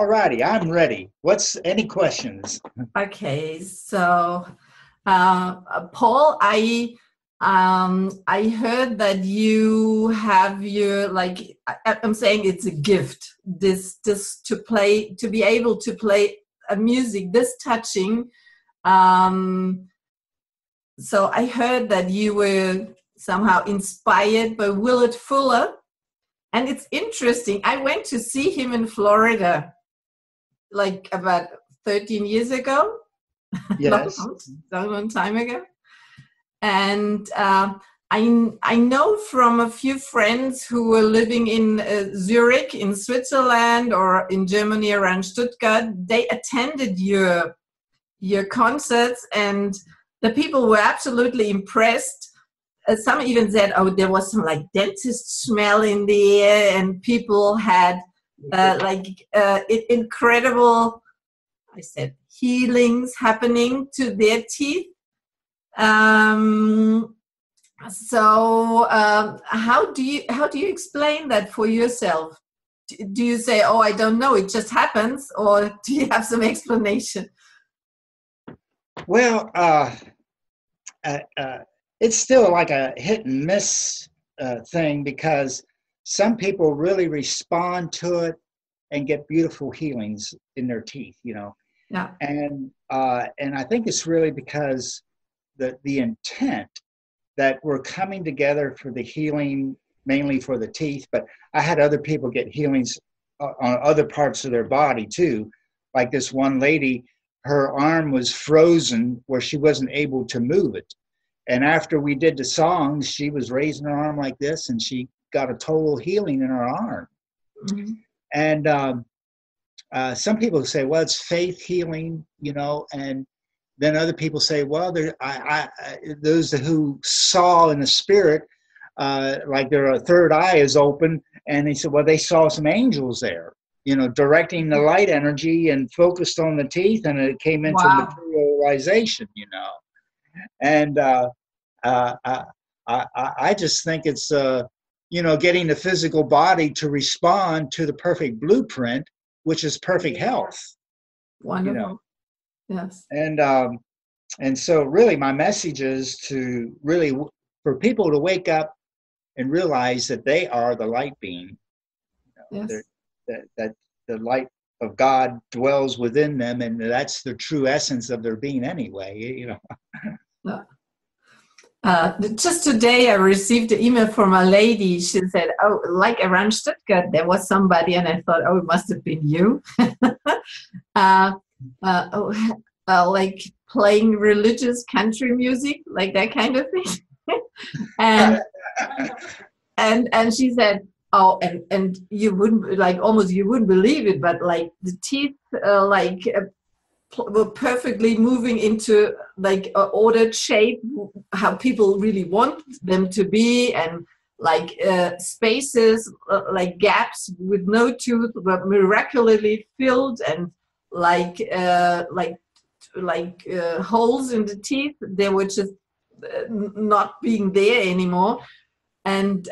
All righty, I'm ready. What's any questions? Okay, so Paul, I heard that you have your I'm saying it's a gift. This to be able to play a music this touching. So I heard that you were somehow inspired by Williard Fuller, and it's interesting. I went to see him in Florida, like about 13 years ago. Yes. long time ago. And I know from a few friends who were living in Zurich, in Switzerland, or in Germany around Stuttgart. They attended your concerts, and the people were absolutely impressed. Some even said, "Oh, there was some like dentist smell in the air," and people had incredible, I said, healings happening to their teeth. How do you explain that for yourself? Do you say, "Oh, I don't know, it just happens," or do you have some explanation? Well, it's still like a hit and miss thing, because some people really respond to it and get beautiful healings in their teeth, Yeah. And I think it's really because the intent that we're coming together for the healing, mainly for the teeth, but I had other people get healings on other parts of their body too. Like this one lady, her arm was frozen where she wasn't able to move it. And after we did the songs, she was raising her arm like this, and she got a total healing in her arm. Mm-hmm. And some people say, well, it's faith healing, and then other people say, well, those who saw in the spirit, like their third eye is open, and they said, well, they saw some angels there, directing the light energy and focused on the teeth, and it came into materialization, And I just think it's, getting the physical body to respond to the perfect blueprint, which is perfect health. Wonderful. Yes. And so really my message is to really, for people to wake up and realize that they are the light being, yes. that the light of God dwells within them, and that's the true essence of their being anyway, Just today I received an email from a lady. She said, "Oh, like around Stuttgart there was somebody," and I thought, "Oh, it must have been you." Like playing religious country music, like that kind of thing. and she said, "Oh, and you wouldn't you wouldn't believe it, but like the teeth were perfectly moving into like an ordered shape, how people really want them to be, and like spaces, like gaps with no tooth were miraculously filled, and holes in the teeth, they were just not being there anymore." And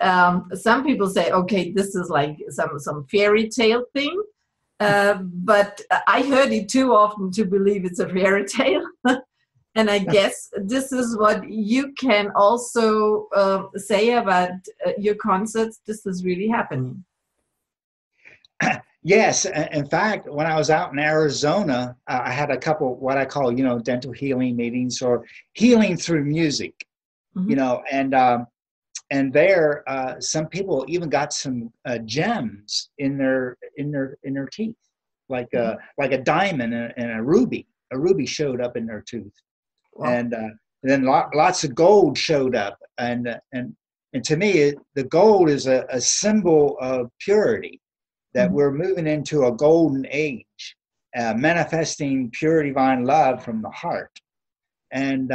some people say, okay, this is like some fairy tale thing. But I heard it too often to believe it's a fairy tale. And I guess this is what you can also say about your concerts. This is really happening. Yes. In fact, when I was out in Arizona, I had a couple what I call, dental healing meetings, or healing through music, mm-hmm. And there, some people even got some gems in their teeth, like a diamond and a ruby. A ruby showed up in their tooth, wow. And then lots of gold showed up. And to me, the gold is a symbol of purity, that mm-hmm. we're moving into a golden age, manifesting pure divine love from the heart, and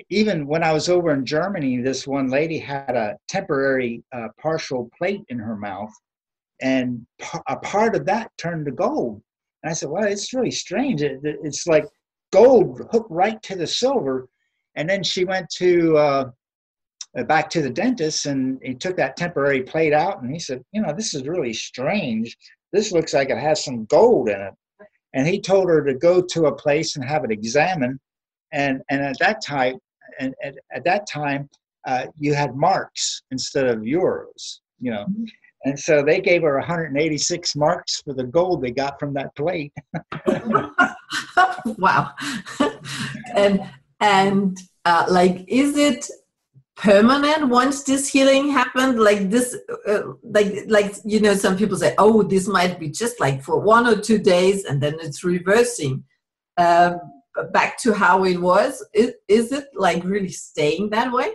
even when I was over in Germany, this one lady had a temporary partial plate in her mouth, and a part of that turned to gold. And I said, well, it's really strange. It's like gold hooked right to the silver. And then she went to back to the dentist, and he took that temporary plate out, and he said, this is really strange. This looks like it has some gold in it. And he told her to go to a place and have it examined. And at that time, you had marks instead of euros, And so they gave her 186 marks for the gold they got from that plate. Wow. and is it permanent once this healing happened? Like this, some people say, oh, this might be just like for 1 or 2 days, and then it's reversing back to how it was. Is it like really staying that way?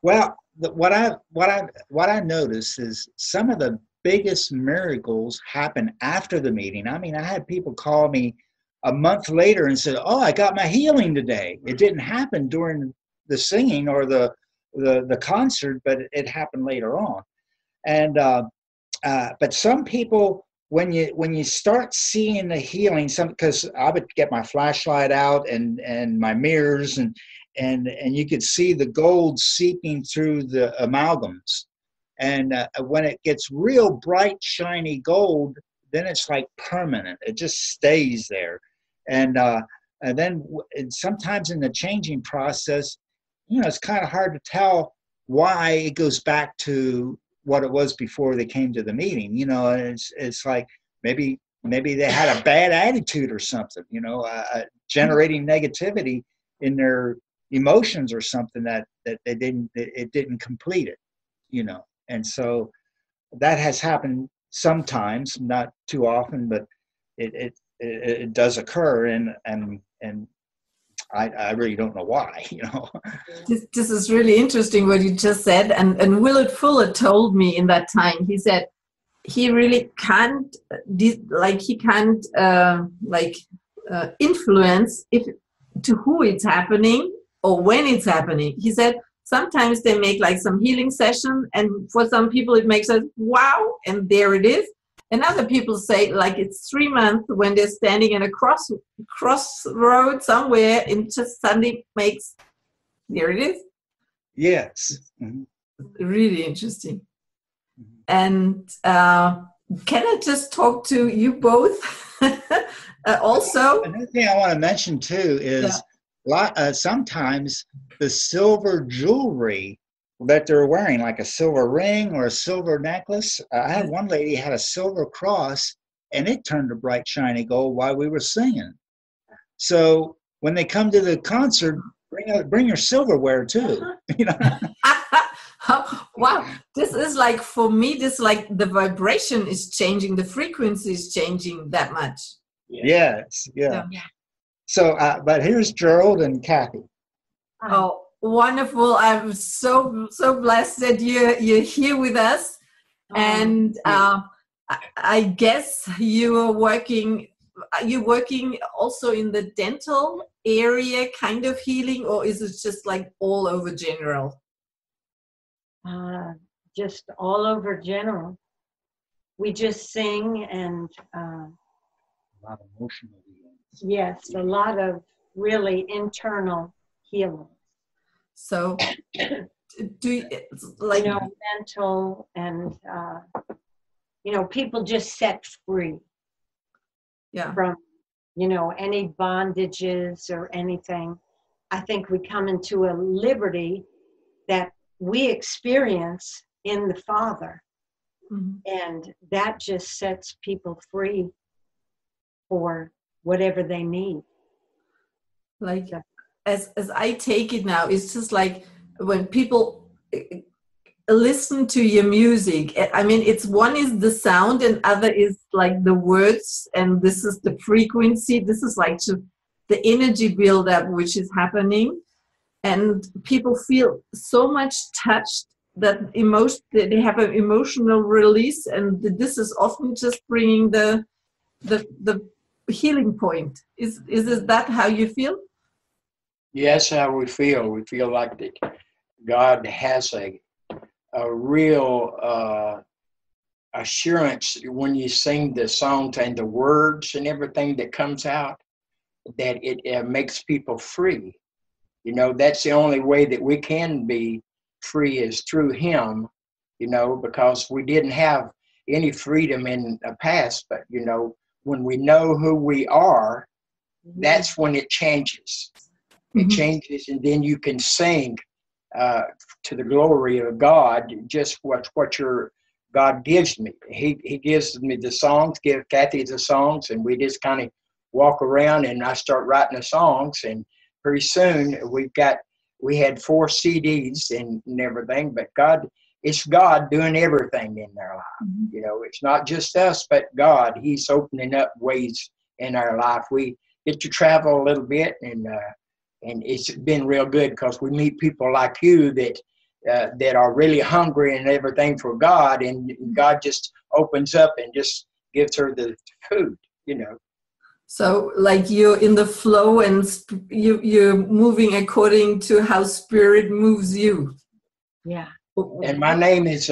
Well, what I noticed is some of the biggest miracles happen after the meeting. I mean, I had people call me a month later and said, "Oh, I got my healing today." It didn't happen during the singing or the concert, but it happened later on. And but some people, when you start seeing the healing, because I would get my flashlight out and my mirrors and you could see the gold seeping through the amalgams. And when it gets real bright, shiny gold, then it's like permanent. It just stays there. And then sometimes in the changing process, it's kind of hard to tell why it goes back to what it was before they came to the meeting. It's like maybe they had a bad attitude or something, generating negativity in their emotions or something that it didn't complete it, And so that has happened sometimes, not too often, but it does occur, and I really don't know why, This is really interesting what you just said, and Williard Fuller told me in that time. He said he really can't influence to who it's happening or when it's happening. He said sometimes they make like some healing session, and for some people it makes us wow, and there it is. And other people say like it's 3 months when they're standing in a crossroad somewhere, and just suddenly makes, there it is. Yes. Mm-hmm. Really interesting. And can I just talk to you both also? Another thing I want to mention too is sometimes the silver jewelry that they're wearing, like a silver ring or a silver necklace. I had one lady had a silver cross, and it turned to bright, shiny gold while we were singing. So when they come to the concert, bring your silverware too. Wow, this is like, for me, this like the vibration is changing, the frequency is changing that much. Yes, yeah. So, but here's Gerald and Kathy. Oh, wonderful! I'm so blessed that you're here with us, and I guess you're working also in the dental area, kind of healing, or is it just like all over general? Just all over general. We just sing and a lot of emotional healings. Yes, a lot of really internal healing. So do you, like mental and people just set free from any bondages or anything. I think we come into a liberty that we experience in the Father, and that just sets people free for whatever they need. Like as I take it now, it's just like when people listen to your music, I mean, it's one is the sound and other is like the words, and this is the frequency, this is like the energy buildup which is happening. And people feel so much touched that they have an emotional release, and this is often just bringing the healing point. Is that how you feel? Yes, how we feel. We feel like that God has a real assurance when you sing the songs and the words and everything that comes out, that it makes people free. That's the only way that we can be free is through him, you know, because we didn't have any freedom in the past. But, you know, when we know who we are, that's when it changes. It changes, and then you can sing to the glory of God, just what God gives me. He gives me the songs, give Kathy the songs, and we just kind of walk around, and I start writing the songs, and pretty soon we had 4 CDs and everything, but it's God doing everything in their life. You know, it's not just us, but God. He's opening up ways in our life. We get to travel a little bit, and it's been real good because we meet people like you that are really hungry and everything for God, and God just opens up and just gives her the food, you know. So like you're in the flow and you're moving according to how spirit moves you. Yeah. And my name is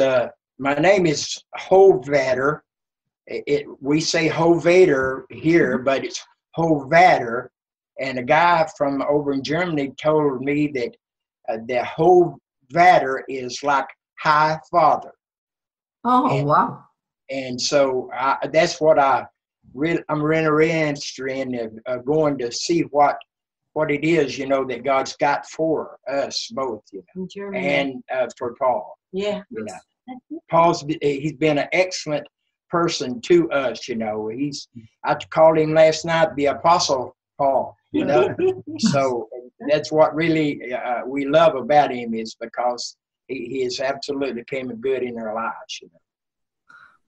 Hovader. We say Hovader here, but it's Hovader. And a guy from over in Germany told me that the Hovader is like High Father. Oh, wow. And so that's what I'm really interested in, going to see what it is, you know, that God's got for us both, you know, and for Paul. Yeah. You know, he's been an excellent person to us, you know. I called him last night the Apostle Paul, you know. So that's what really we love about him, is because he has absolutely came good in our lives, you know.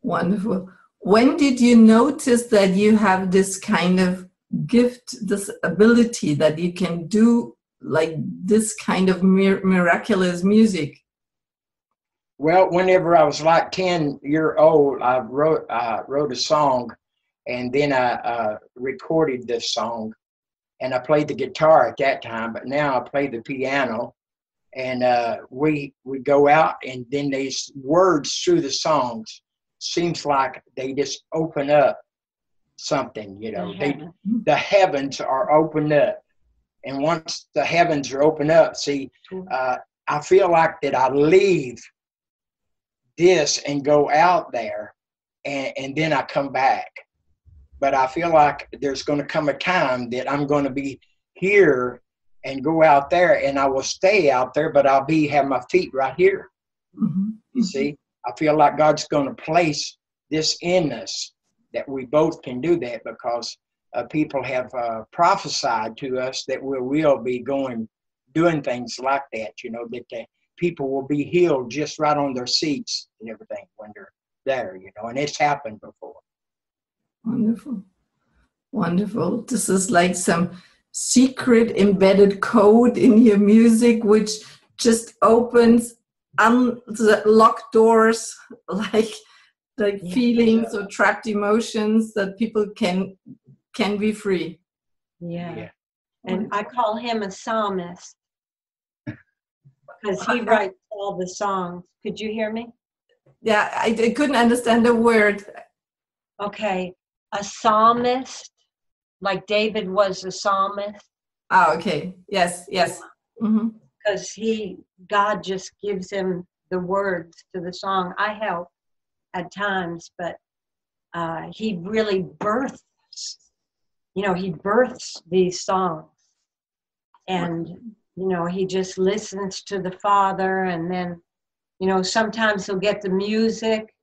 Wonderful. When did you notice that you have this kind of gift, this ability that you can do like this kind of miraculous music? Well, whenever I was like 10 years old, I wrote a song, and then I recorded this song, and I played the guitar at that time, but now I play the piano, and we go out, and then these words through the songs seems like they just open up something, you know. The heavens are opened up, and once the heavens are opened up, I feel like that I leave this and go out there, and then I come back. But I feel like there's going to come a time that I'm going to be here and go out there, and I will stay out there, but I'll have my feet right here. You see, I feel like God's going to place this in us, that we both can do that, because people have prophesied to us that we will be doing things like that, you know, that people will be healed just right on their seats and everything when they're there, you know, and it's happened before. Wonderful. Wonderful. This is like some secret embedded code in your music, which just opens the locked doors, like feelings or trapped emotions, that people can be free. Yeah. And I call him a psalmist because he writes all the songs. Could you hear me? Yeah, I couldn't understand the word. Okay. A psalmist, like David was a psalmist. Oh, okay. Yes. Because God just gives him the words to the song. I help at times, but he really births these songs. And, you know, he just listens to the Father, and then, you know, sometimes he'll get the music,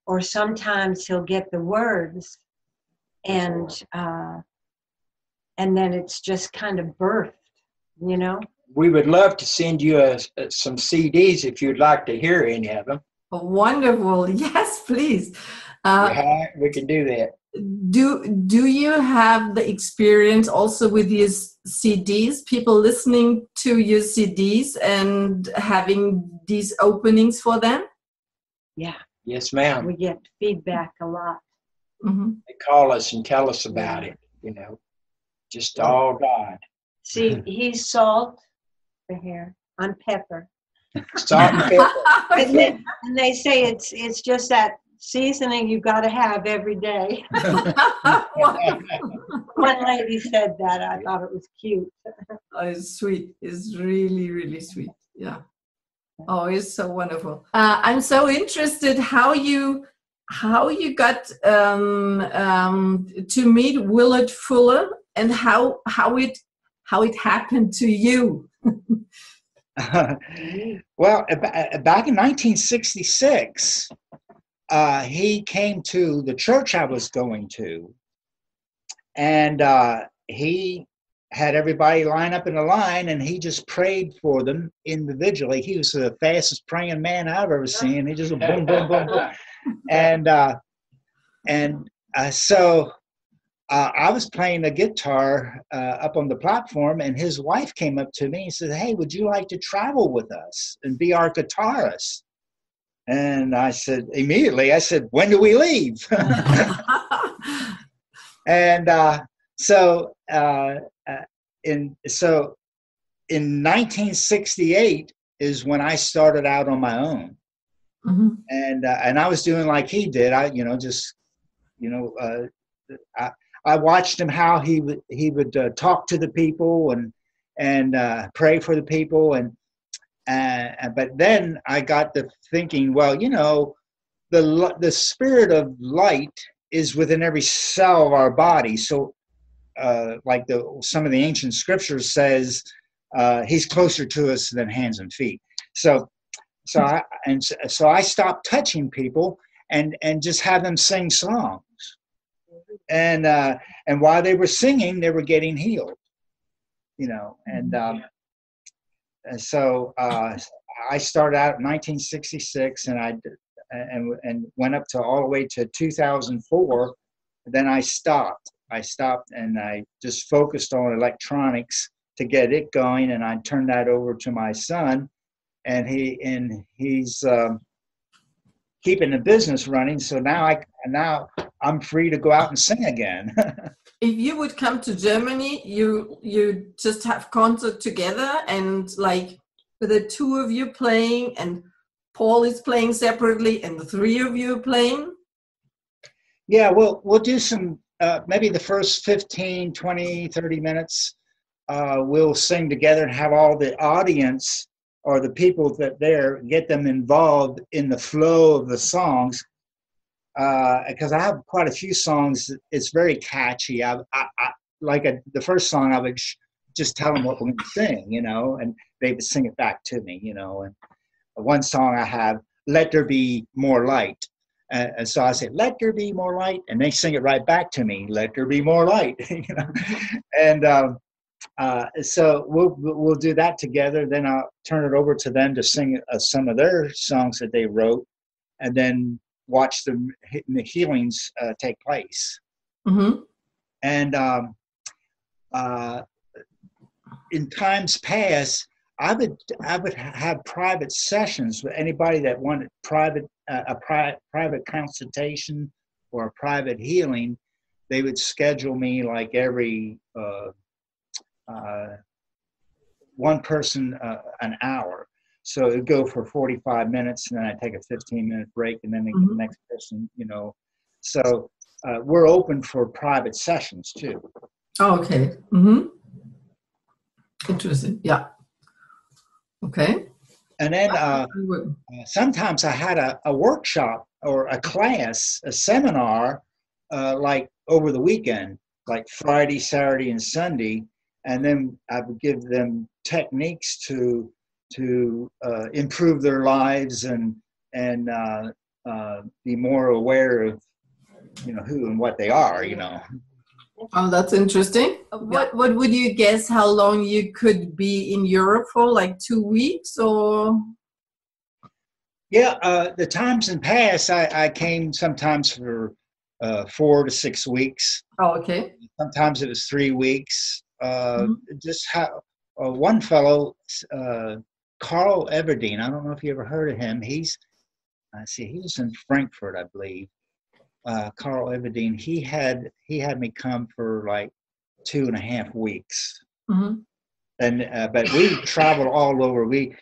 or sometimes he'll get the words, and then it's just kind of birthed, you know. We would love to send you some CDs if you'd like to hear any of them. Oh, wonderful. Yes, please. We can do that. Do you have the experience also with these CDs, people listening to your CDs and having these openings for them? Yeah. Yes, ma'am. We get feedback a lot. They call us and tell us about it, you know. Just all God. See, he's salt for here. I'm pepper. Salt and pepper. Okay. And they say it's just that seasoning you got to have every day. One lady said that. I thought it was cute. Oh, it's sweet. It's really, really sweet. Yeah. Oh, it's so wonderful. I'm so interested how you got to meet Williard Fuller and how it happened to you. Well, back in 1966, he came to the church I was going to, and he had everybody line up in a line, and he just prayed for them individually. He was the fastest praying man I've ever seen. He just boom, boom, boom, boom. So I was playing the guitar up on the platform, and his wife came up to me and said, "Hey, would you like to travel with us and be our guitarist?" And I said, immediately, I said, "When do we leave?" And so in 1968 is when I started out on my own. Mm-hmm. And I was doing like he did. I watched him how he would talk to the people and pray for the people, but then I got to thinking, well, the spirit of light is within every cell of our body. So like some of the ancient scriptures says, he's closer to us than hands and feet. So I stopped touching people and just had them sing songs. And while they were singing, they were getting healed, so I started out in 1966, and went up to all the way to 2004. Then I stopped, and I just focused on electronics to get it going, and I turned that over to my son, and he's keeping the business running. So now I'm free to go out and sing again. If you would come to Germany, you just have concert together, and like with the two of you playing, and Paul is playing separately, and the three of you playing. Yeah, we'll do some, maybe the first 15, 20, 30 minutes, we'll sing together and have all the audience or the people that get them involved in the flow of the songs. Because I have quite a few songs. It's very catchy. The first song, I would just tell them what we're going to sing, and they would sing it back to me, And one song I have, "Let There Be More Light." And so I say, "Let there be more light," and they sing it right back to me, "Let there be more light," And so we'll do that together. Then I'll turn it over to them to sing some of their songs that they wrote, and then watch the healings take place. Mm-hmm. And in times past, I would have private sessions with anybody that wanted a private consultation or a private healing. They would schedule me like every one person an hour. So it'd go for 45 minutes, and then I take a 15-minute break, and then the next person, So we're open for private sessions too. Oh, okay. Mm-hmm. Interesting. Yeah. Okay. And then sometimes I had a workshop or a class, a seminar, like over the weekend, like Friday, Saturday, and Sunday, and then I would give them techniques to improve their lives and be more aware of who and what they are. Oh, that's interesting. What would you guess how long you could be in Europe for? Like 2 weeks or? Yeah, the times in past, I came sometimes for 4 to 6 weeks. Oh, okay. Sometimes it was 3 weeks. Just how one fellow, Carl Everdeen, I don't know if you ever heard of him. He was in Frankfurt, I believe. Carl Everdeen, he had me come for like 2.5 weeks. Mm-hmm. And but we traveled all over. We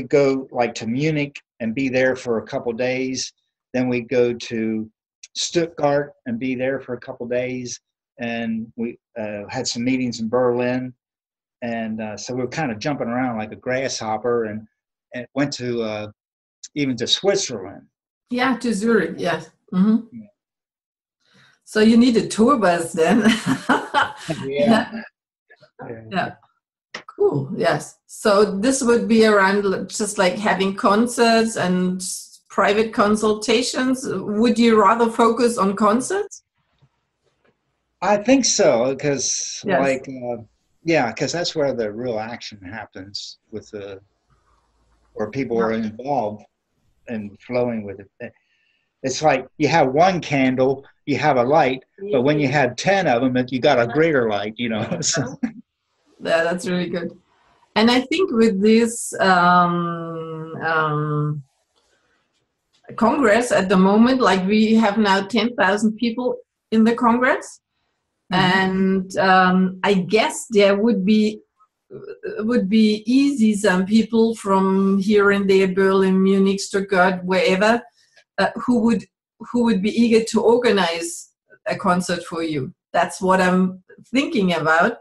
go like to Munich and be there for a couple days. Then we go to Stuttgart and be there for a couple days. And we had some meetings in Berlin. And so we were kind of jumping around like a grasshopper. And and went to even to Switzerland. Yeah, to Zurich. Yes. Mm-hmm. Yeah. So you need a tour bus then. Yeah. Yeah. Cool. Yes. So this would be around just like having concerts and private consultations. Would you rather focus on concerts? I think so, because Yes. because that's where the real action happens where people are involved and flowing with it. It's like you have one candle, you have a light, but when you have 10 of them, you got a greater light, you know. So. Yeah, that's really good. And I think with this Congress at the moment, like we have now 10,000 people in the Congress, and I guess there would be easy some people from here and there, Berlin, Munich, Stuttgart, wherever, who would be eager to organize a concert for you. That's what I'm thinking about.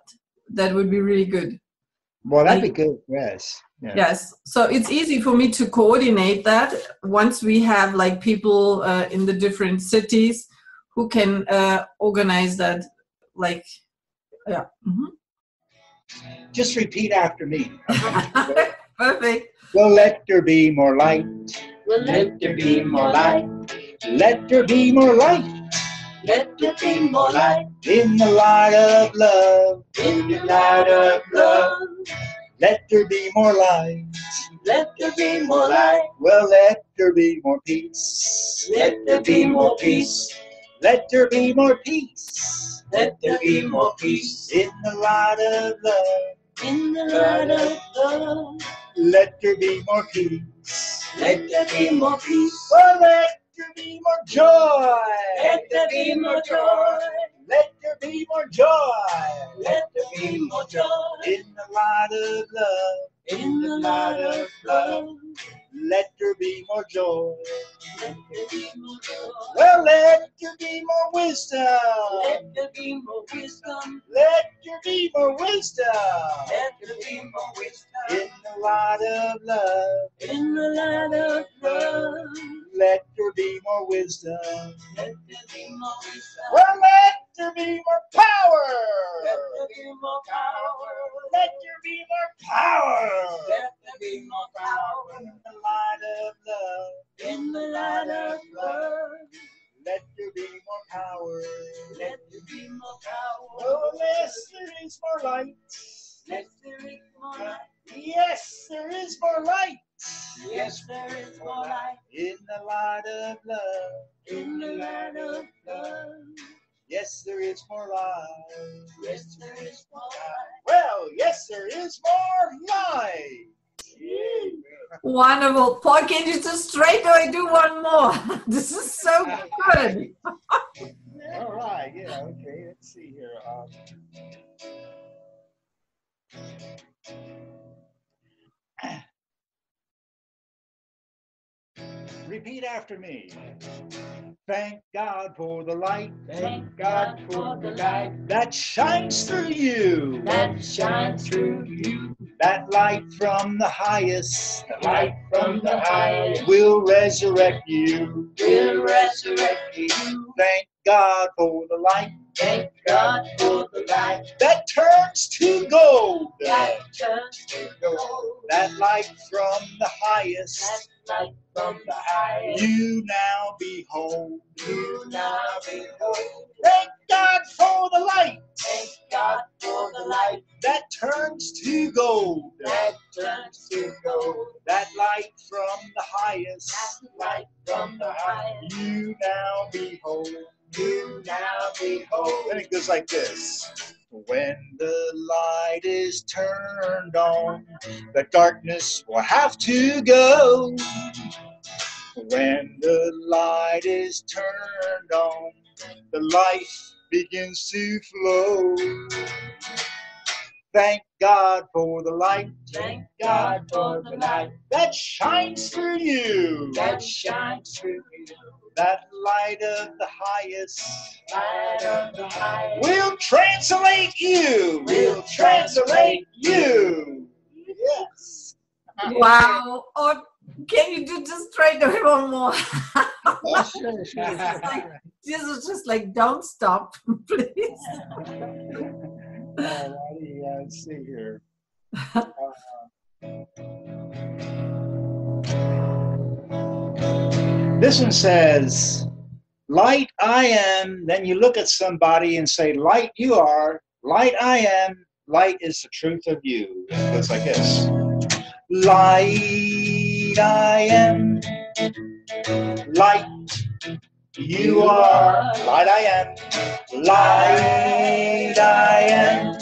That would be really good. Well, that'd be good. Yes. Yeah. Yes. So it's easy for me to coordinate that once we have like people in the different cities who can organize that. Like, yeah. Mm-hmm. Just repeat after me. Perfect. Well, let there be more light. Well, let there be more light. Let there be more light. Let there be more light. In the light of love. In the light of love. Let there be more light. Let there be more light. Well, let there be more peace. Let there be more peace. Let there be more peace. Let there be more peace. In the light of love. In the light of love. Let there be more peace. Let there be more peace. Well, let there be more joy. Let there be more joy. Let there be more joy. Let there be more joy. In the light of love. In the light of love. Let there be more joy. Let there be more joy. Well, let there be more wisdom. Let there be more wisdom. Let there be more wisdom. Let there be more wisdom. In the light of love. In the light of love. Let there be more wisdom. Let there be more wisdom. Well, let there be more power. Let there be more power. Let there be more power. Let there be more power. In the light of love. In the light of love. Let there be more power. Let there be more power. Oh, yes, there is more light. Yes, there is more light. Yes, there is more light. Yes, there is more light. In the light of love. In the light of love. Yes, there is more light. Yes, there is more light. Well, yes, there is more light. Wonderful. Paul, can you just straight away do one more? This is so good. All right. Yeah. Okay. Let's see here. Repeat after me. Thank God for the light. Thank God for the light that shines through you. that shines through you. That light from the highest. The light from the highest will resurrect you. will resurrect you. Thank God for the light. Thank God for the light that turns to gold. that turns to gold. That light from the highest. That light from the highest You now behold. you now behold. Thank God for the light. Thank God for the light that turns to gold. that turns to gold. That light from the highest. That light from the highest You now behold. you now behold. And it goes like this. When the light is turned on, the darkness will have to go. When the light is turned on, the life begins to flow. Thank God for the light. Thank God for the light that shines through you. that shines through you. That light of the highest Light of the highest will translate you. will translate you. Yes. Wow. Or can you do just try to have one more? Oh, sure. This is just like, don't stop, please. Alrighty, let's see here. This one says, light I am. Then you look at somebody and say, light you are. Light I am. Light is the truth of you. It goes like this. Light I am. Light you are. Light I am. Light I am.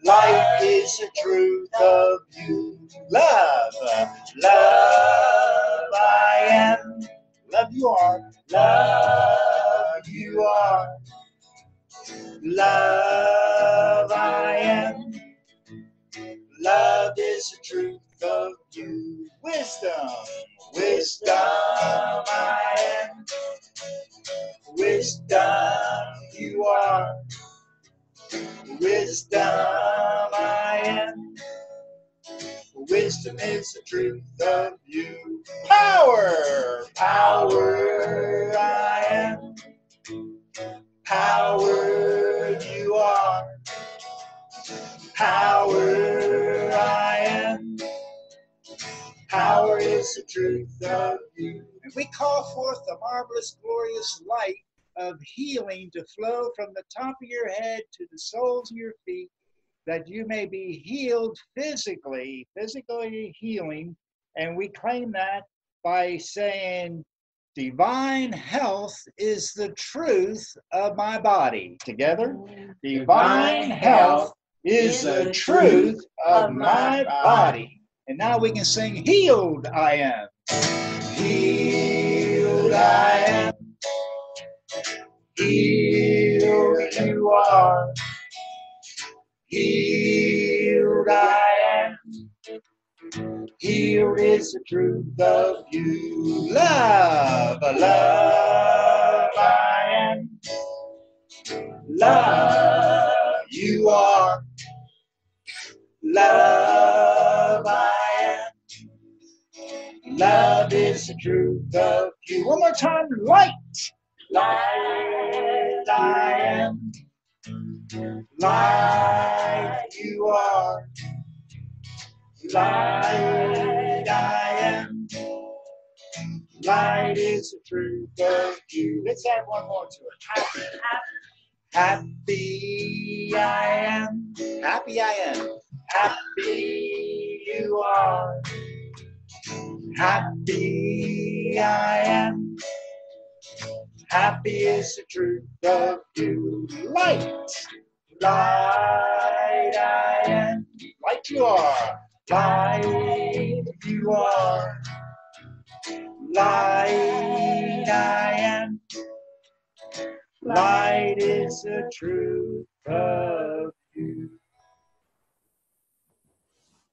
Light is the truth of you. Love. Love I am. Love you are. Love you are. Love I am. Love is the truth of you. Wisdom. Wisdom I am. Wisdom you are. Wisdom I am. Wisdom is the truth of you. Power. Power I am. Power you are. Power I am. Power is the truth of you. And we call forth the marvelous, glorious light of healing to flow from the top of your head to the soles of your feet, that you may be healed physically healing. And we claim that by saying, divine health is the truth of my body. Together, divine health is the truth of my body. And now we can sing, healed I am. Healed I am. Healed you are. Healed I am. Healed is the truth of you. Love, love I am. Love you are. Love I am. Love is the truth of you. One more time, light. Light I am. Light you are. Light I am. Light is the truth of you. Let's add one more to it. Happy, happy, happy I am. Happy I am. Happy you are. Happy I am. Happy is the truth of you. Light, light I am. Light you are. Light you are. Light I am. Light is the truth of you.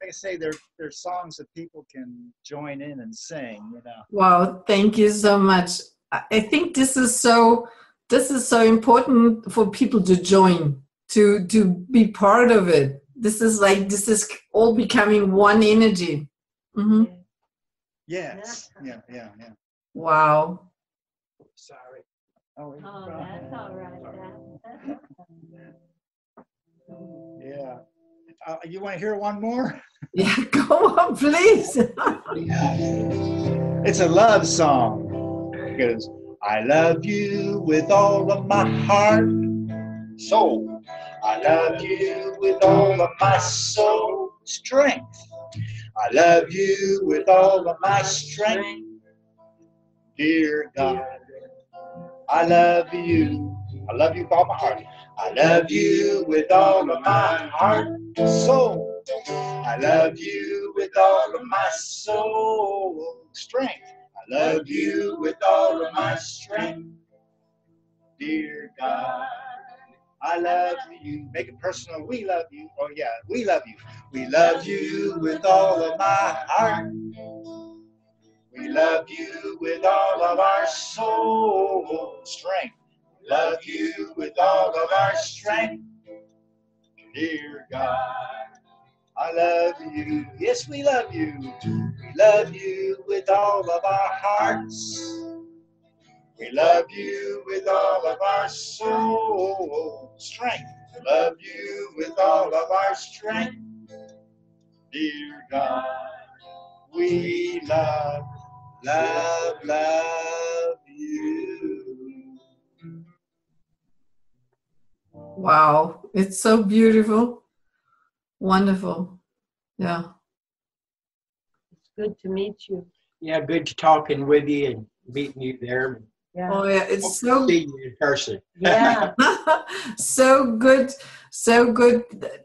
Like I say, they're songs that people can join in and sing, you know. Wow, thank you so much. I think this is so important for people to join, to be part of it. This is all becoming one energy. Mm-hmm. Yes. Yeah. Wow. Sorry. Oh, that's all right. Yeah. You want to hear one more? Yeah, go on, please. It's a love song. It goes, I love you with all of my heart, soul. I love you with all of my soul, strength. I love you with all of my strength, dear God. I love you. I love you with all my heart. I love you with all of my heart, soul. I love you with all of my soul, strength. I love you with all of my strength, dear God. I love you. Make it personal. We love you. Oh yeah, we love you. We love you with all of my heart. We love you with all of our soul, strength. We love you with all of our strength, dear God. I love you. Yes, we love you. We love you with all of our hearts. We love you with all of our soul strength. We love you with all of our strength. Dear God, we love you. Wow, it's so beautiful. Wonderful. Yeah. It's good to meet you. Yeah, good to talking with you and meeting you there. Yeah. Oh yeah, it's so See you in person. Yeah. so good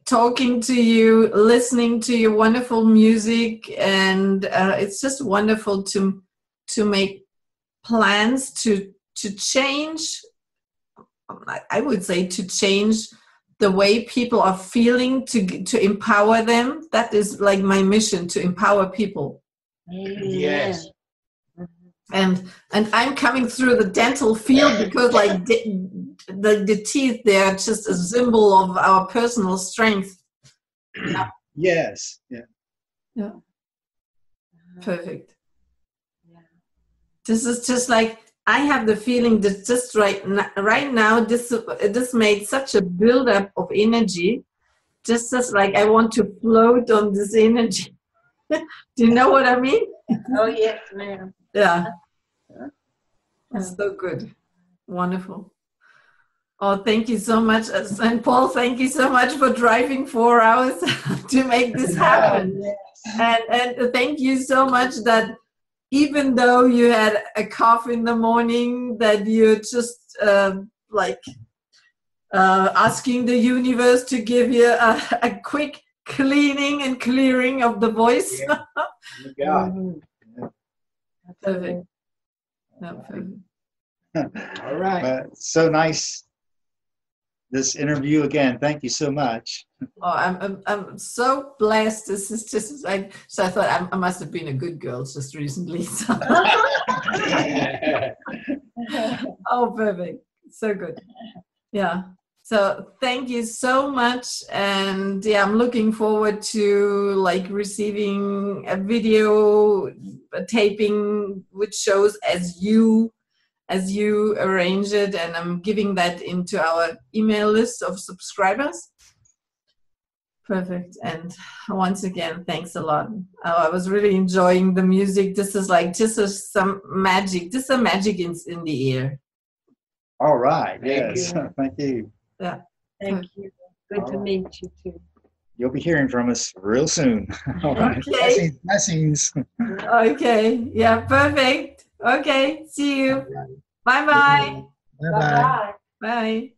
talking to you, listening to your wonderful music, and it's just wonderful to make plans to change. I would say to change the way people are feeling, to empower them. That is like my mission, to empower people. Yes. And I'm coming through the dental field because like the teeth, they're just a symbol of our personal strength. Yeah. Yes. Yeah. Yeah. Perfect. Yeah. This is just like, I have the feeling that just right now, this made such a buildup of energy. Just as like I want to float on this energy. Do you know what I mean? Oh yes, ma'am. Yeah. That's so good. Wonderful. Oh, thank you so much. And Paul, thank you so much for driving 4 hours to make this happen. And thank you so much that even though you had a cough in the morning, that you're just asking the universe to give you a quick cleaning and clearing of the voice. Yeah. Perfect. No, perfect. All right. So nice, this interview again. Thank you so much. Oh, I'm so blessed. This is just like, so I thought I must have been a good girl just recently. So. Oh, perfect. So good. Yeah. So thank you so much. And yeah, I'm looking forward to like receiving a video taping which shows as you arrange it, and I'm giving that into our email list of subscribers. Perfect. And once again, thanks a lot. I was really enjoying the music. This is like just some magic. Just some magic in the air. All right. Thank Yes. you. Thank you. Yeah. Thank you. Good to meet you too. You'll be hearing from us real soon. All right. Okay. Blessings. Okay. Yeah. Perfect. Okay. See you. Bye-bye. Bye-bye. Bye.